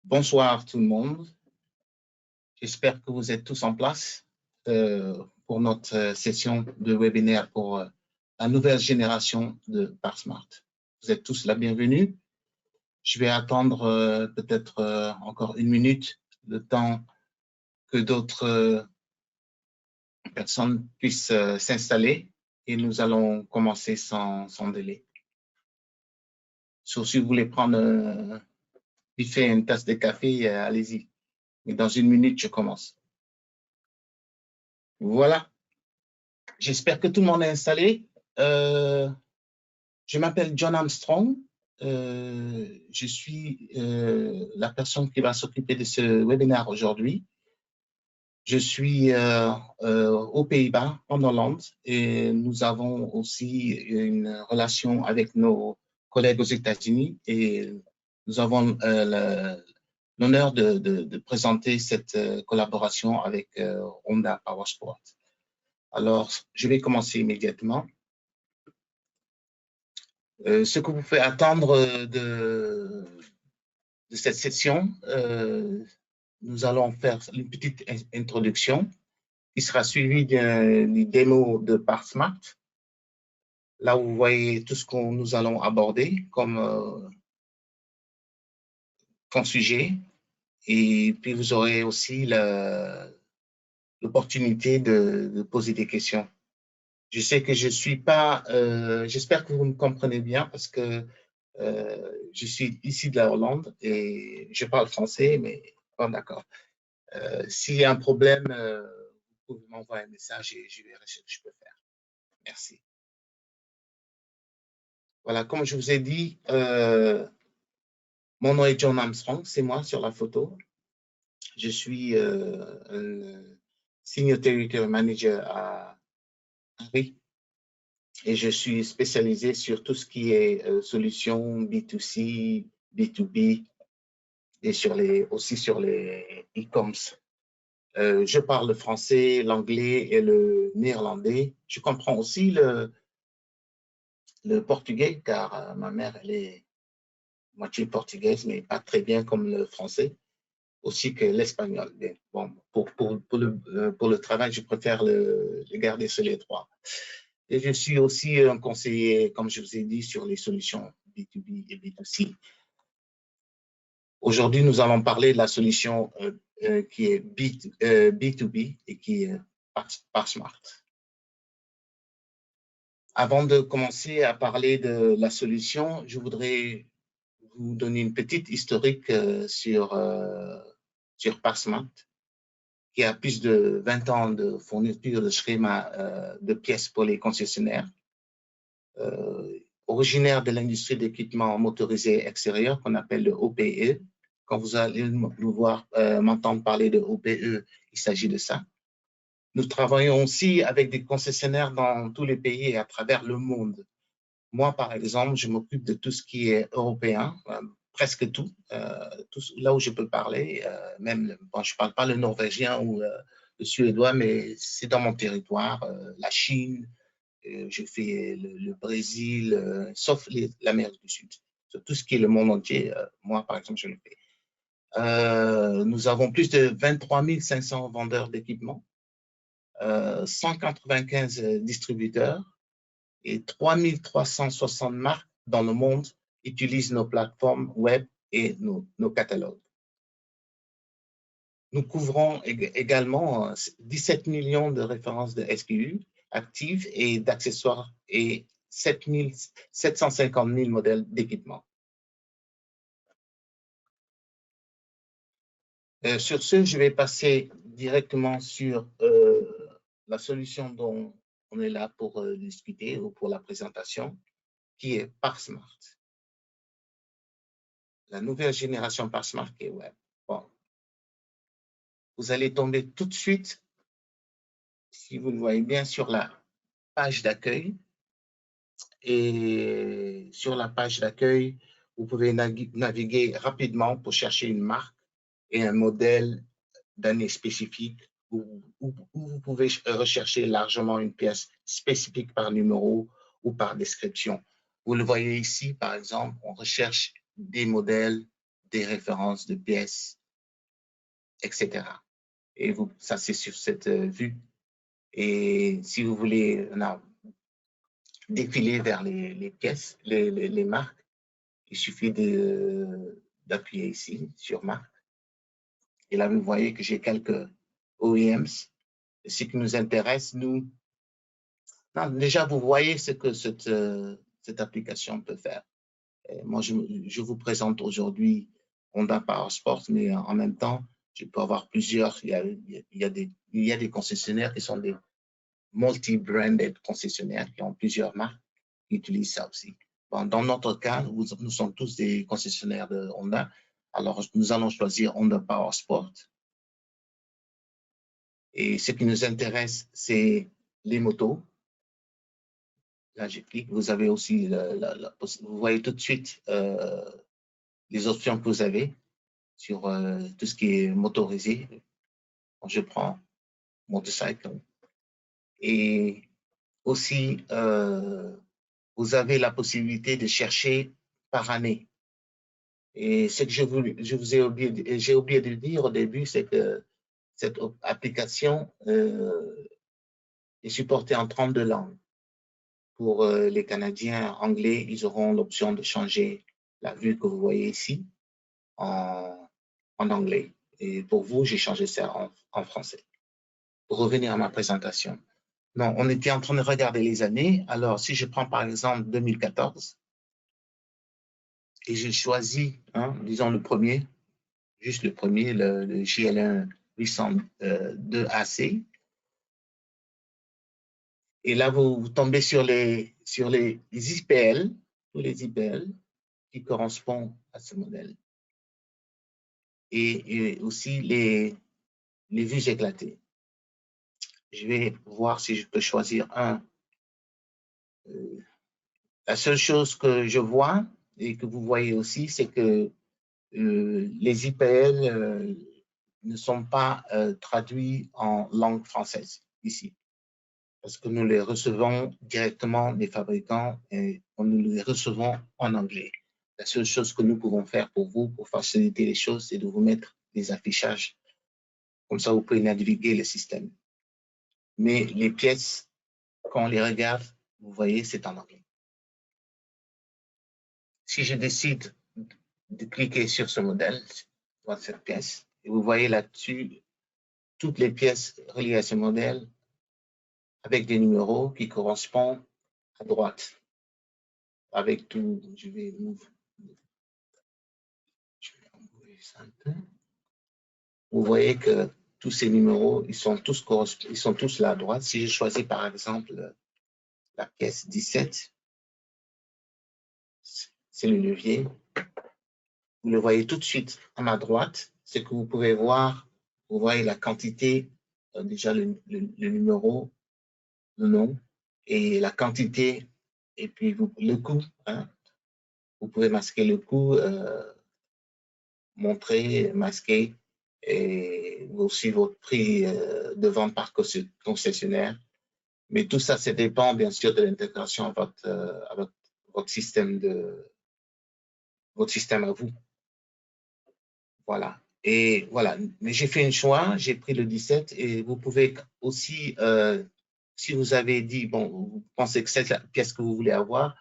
Bonsoir tout le monde. J'espère que vous êtes tous en place pour notre session de webinaire pour la nouvelle génération de ParSmart. Vous êtes tous la bienvenue. Je vais attendre peut-être encore une minute, le temps que d'autres personnes puissent s'installer et nous allons commencer sans délai. Sauf si vous voulez prendre vite fait une tasse de café, allez-y. Mais dans une minute, je commence. Voilà. J'espère que tout le monde est installé. Je m'appelle John Armstrong. Je suis la personne qui va s'occuper de ce webinaire aujourd'hui. Je suis aux Pays-Bas, en Hollande, et nous avons aussi une relation avec nos collègues aux États-Unis et nous avons l'honneur de présenter cette collaboration avec Honda Powersport. Alors, je vais commencer immédiatement. Ce que vous pouvez attendre de cette session, nous allons faire une petite introduction qui sera suivie d'une démo de ParSmart. Là, vous voyez tout ce que nous allons aborder comme sujet. Et puis, vous aurez aussi l'opportunité de poser des questions. Je sais que je suis pas, j'espère que vous me comprenez bien parce que je suis ici de la Hollande et je parle français, mais bon, d'accord. S'il y a un problème, vous pouvez m'envoyer un message et je verrai ce que je peux faire. Merci. Voilà, comme je vous ai dit, mon nom est John Armstrong, c'est moi sur la photo. Je suis un Senior Territory Manager à Paris. Et je suis spécialisé sur tout ce qui est solutions B2C, B2B et aussi sur les e-commerce. Je parle le français, l'anglais et le néerlandais. Je comprends aussi le portugais car ma mère, elle est moitié portugaise, mais pas très bien comme le français, aussi que l'espagnol. Bon, pour le travail, je préfère le garder sur les trois. Et je suis aussi un conseiller, comme je vous ai dit, sur les solutions B2B et B2C. Aujourd'hui, nous allons parler de la solution qui est B2B et qui est ParSmart. Avant de commencer à parler de la solution, je voudrais vous donner une petite historique sur ParSmart, qui a plus de 20 ans de fourniture de schémas de pièces pour les concessionnaires. Originaire de l'industrie d'équipements motorisés extérieurs qu'on appelle le OPE. Quand vous allez m'entendre parler de OPE, il s'agit de ça. Nous travaillons aussi avec des concessionnaires dans tous les pays et à travers le monde. Moi, par exemple, je m'occupe de tout ce qui est européen, presque tout, là où je peux parler, même, bon, je ne parle pas le norvégien ou le suédois, mais c'est dans mon territoire, la Chine, je fais le Brésil, sauf l'Amérique du Sud. Sur tout ce qui est le monde entier, moi, par exemple, je le fais. Nous avons plus de 23 500 vendeurs d'équipements, 195 distributeurs et 3 360 marques dans le monde utilisent nos plateformes web et nos catalogues. Nous couvrons également 17 millions de références de SKU actives et d'accessoires et 750 000 modèles d'équipements. Sur ce, je vais passer directement sur la solution dont on est là pour discuter ou pour la présentation, qui est ParSmart. La nouvelle génération ParSmart qui est web. Bon. Vous allez tomber tout de suite, si vous le voyez bien, sur la page d'accueil. Et sur la page d'accueil, vous pouvez naviguer rapidement pour chercher une marque et un modèle d'année spécifique où vous pouvez rechercher largement une pièce spécifique par numéro ou par description. Vous le voyez ici, par exemple, on recherche des modèles des références de pièces, etc. Et ça, c'est sur cette vue. Et si vous voulez défiler vers les pièces, les marques, il suffit d'appuyer ici sur marque. Et là, vous voyez que j'ai quelques OEMs. Ce qui nous intéresse, nous, déjà, vous voyez ce que cette application peut faire. Et moi, je vous présente aujourd'hui Honda Powersport, mais en même temps, je peux avoir plusieurs. Il y a des concessionnaires qui sont des multi-branded concessionnaires qui ont plusieurs marques qui utilisent ça aussi. Bon, dans notre cas, nous sommes tous des concessionnaires de Honda. Alors, nous allons choisir Honda Powersport. Et ce qui nous intéresse, c'est les motos. Là, je clique. Vous avez aussi, vous voyez tout de suite les options que vous avez sur tout ce qui est motorisé. Je prends motorcycle. Et aussi, vous avez la possibilité de chercher par année. Et ce que j'ai oublié de dire au début, c'est que cette application est supportée en 32 langues. Pour les Canadiens anglais, ils auront l'option de changer la vue que vous voyez ici en anglais. Et pour vous, j'ai changé ça en français. Pour revenir à ma présentation. Non, on était en train de regarder les années. Alors, si je prends par exemple 2014 et je choisis, disons le premier, juste le premier, le JL1 802 AC. Et là, vous tombez sur les IPL, tous les IPL qui correspondent à ce modèle. Et aussi les vues éclatées. Je vais voir si je peux choisir un. La seule chose que je vois et que vous voyez aussi, c'est que les IPL ne sont pas traduits en langue française ici. Parce que nous les recevons directement des fabricants et nous les recevons en anglais. La seule chose que nous pouvons faire pour vous, pour faciliter les choses, c'est de vous mettre des affichages. Comme ça, vous pouvez naviguer le système. Mais les pièces, quand on les regarde, vous voyez, c'est en anglais. Si je décide de cliquer sur ce modèle, dans cette pièce, et vous voyez là-dessus toutes les pièces reliées à ce modèle avec des numéros qui correspondent à droite. Avec tout, je vais enlever ça un peu. Vous voyez que tous ces numéros, ils sont tous là à droite. Si je choisis par exemple la pièce 17, c'est le levier. Vous le voyez tout de suite à ma droite. Ce que vous pouvez voir, vous voyez la quantité, déjà le numéro, le nom, et la quantité, et puis le coût. Vous pouvez masquer le coût, montrer, masquer, et aussi votre prix de vente par concessionnaire. Mais tout ça, ça dépend bien sûr de l'intégration avec votre système à vous. Voilà. Et voilà. Mais j'ai fait un choix, j'ai pris le 17 et vous pouvez aussi, si vous avez dit, bon, vous pensez que c'est la pièce que vous voulez avoir,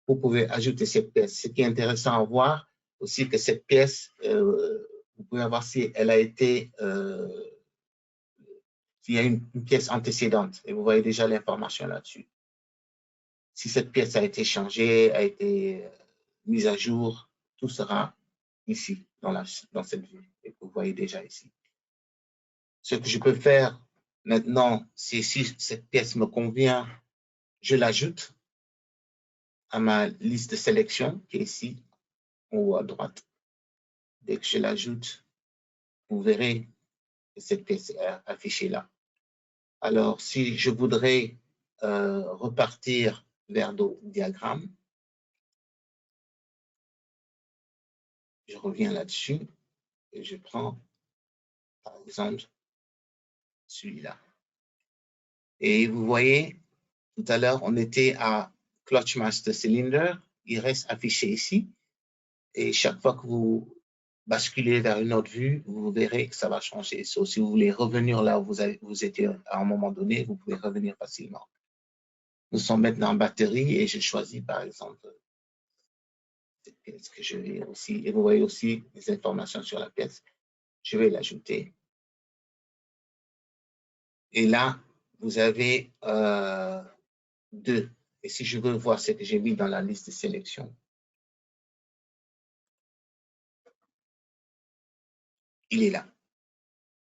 vous pouvez ajouter cette pièce. Ce qui est intéressant à voir aussi, que cette pièce, vous pouvez voir si elle a été, s'il y a une pièce antécédente et vous voyez déjà l'information là-dessus. Si cette pièce a été changée, a été mise à jour, tout sera ici, dans cette vue, et que vous voyez déjà ici. Ce que je peux faire maintenant, c'est si cette pièce me convient, je l'ajoute à ma liste de sélection qui est ici, en haut à droite. Dès que je l'ajoute, vous verrez que cette pièce est affichée là. Alors, si je voudrais repartir vers d'autres diagrammes, je reviens là-dessus et je prends, par exemple, celui-là. Et vous voyez, tout à l'heure, on était à Clutch Master Cylinder. Il reste affiché ici. Et chaque fois que vous basculer vers une autre vue, vous verrez que ça va changer. So, si vous voulez revenir là où vous étiez à un moment donné, vous pouvez revenir facilement. Nous sommes maintenant en batterie et j'ai choisi par exemple cette pièce que je vais aussi, et vous voyez aussi les informations sur la pièce. Je vais l'ajouter. Et là, vous avez 2. Et si je veux voir ce que j'ai mis dans la liste de sélection, il est là.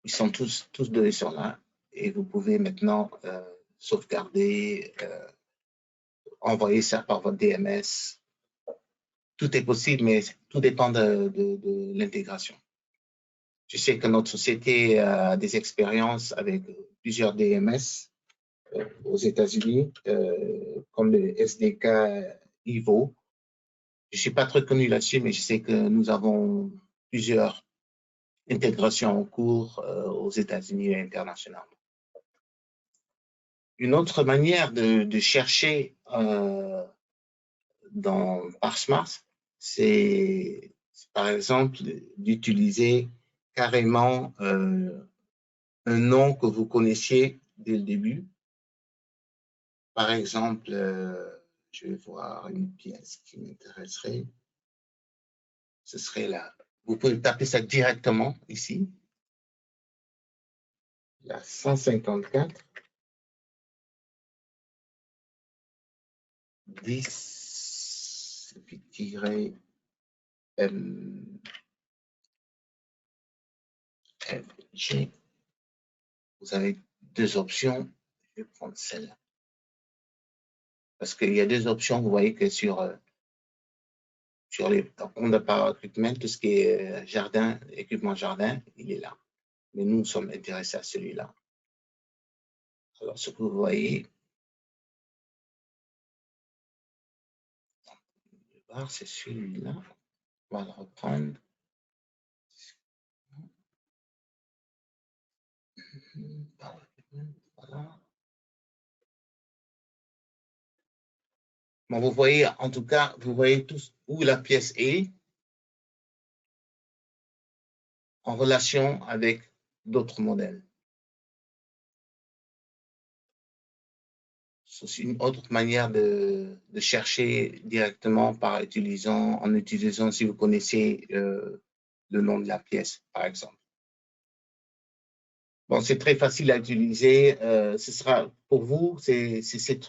Ils sont tous 2 sont là. Et vous pouvez maintenant sauvegarder, envoyer ça par votre DMS. Tout est possible, mais tout dépend de l'intégration. Je sais que notre société a des expériences avec plusieurs DMS aux États-Unis, comme le SDK Evo. Je ne suis pas très connu là-dessus, mais je sais que nous avons plusieurs intégrations en cours aux États-Unis et internationalement. Une autre manière de chercher dans Parsmart, c'est par exemple d'utiliser carrément un nom que vous connaissiez dès le début. Par exemple, je vais voir une pièce qui m'intéresserait. Ce serait là. Vous pouvez taper ça directement ici. La 154 10 tiré MFG. Vous avez 2 options. Je vais prendre celle-là. Parce qu'il y a 2 options. Vous voyez que sur les comptes par recrutement, tout ce qui est jardin, équipement jardin, il est là. Mais nous sommes intéressés à celui-là. Alors, ce que vous voyez, c'est celui-là. On va le reprendre. Voilà. Bon, vous voyez, en tout cas, vous voyez tous où la pièce est en relation avec d'autres modèles. C'est une autre manière de chercher directement en utilisant, si vous connaissez le nom de la pièce, par exemple. Bon, c'est très facile à utiliser. Ce sera pour vous, c'est ces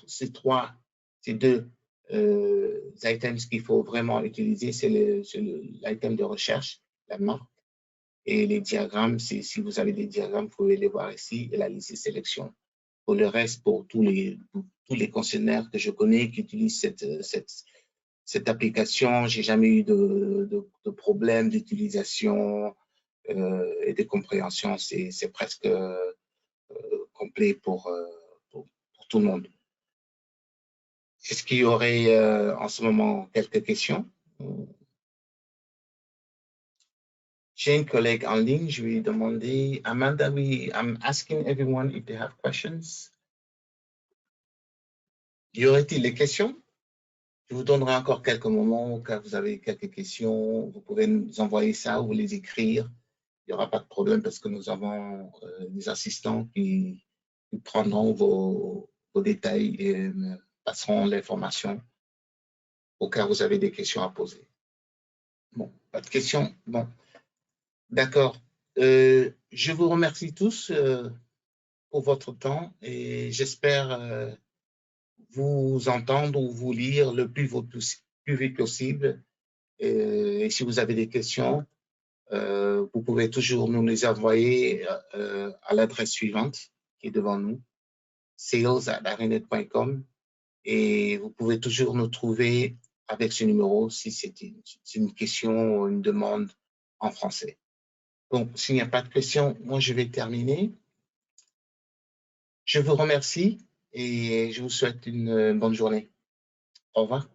2 items qu'il faut vraiment utiliser. C'est l'item de recherche, la marque, et les diagrammes. Si vous avez des diagrammes, vous pouvez les voir ici, et la liste de sélection. Pour le reste, pour tous les concessionnaires que je connais qui utilisent cette application, j'ai jamais eu de problème d'utilisation et de compréhension. C'est presque complet pour tout le monde. Est-ce qu'il y aurait en ce moment quelques questions? J'ai une collègue en ligne, je vais lui demander. Amanda, I'm asking everyone if they have questions. Y aurait-il des questions? Je vous donnerai encore quelques moments, car vous avez quelques questions. Vous pouvez nous envoyer ça ou les écrire. Il n'y aura pas de problème parce que nous avons des assistants qui prendront vos détails et me passeront l'information au cas où vous avez des questions à poser. Bon, pas de questions? Bon, d'accord. Je vous remercie tous pour votre temps et j'espère vous entendre ou vous lire le plus vite possible. Et si vous avez des questions, vous pouvez toujours nous les envoyer à l'adresse suivante qui est devant nous, sales@arinet.com, et vous pouvez toujours nous trouver avec ce numéro si c'est une question ou une demande en français. Donc, s'il n'y a pas de questions, moi, je vais terminer. Je vous remercie et je vous souhaite une bonne journée. Au revoir.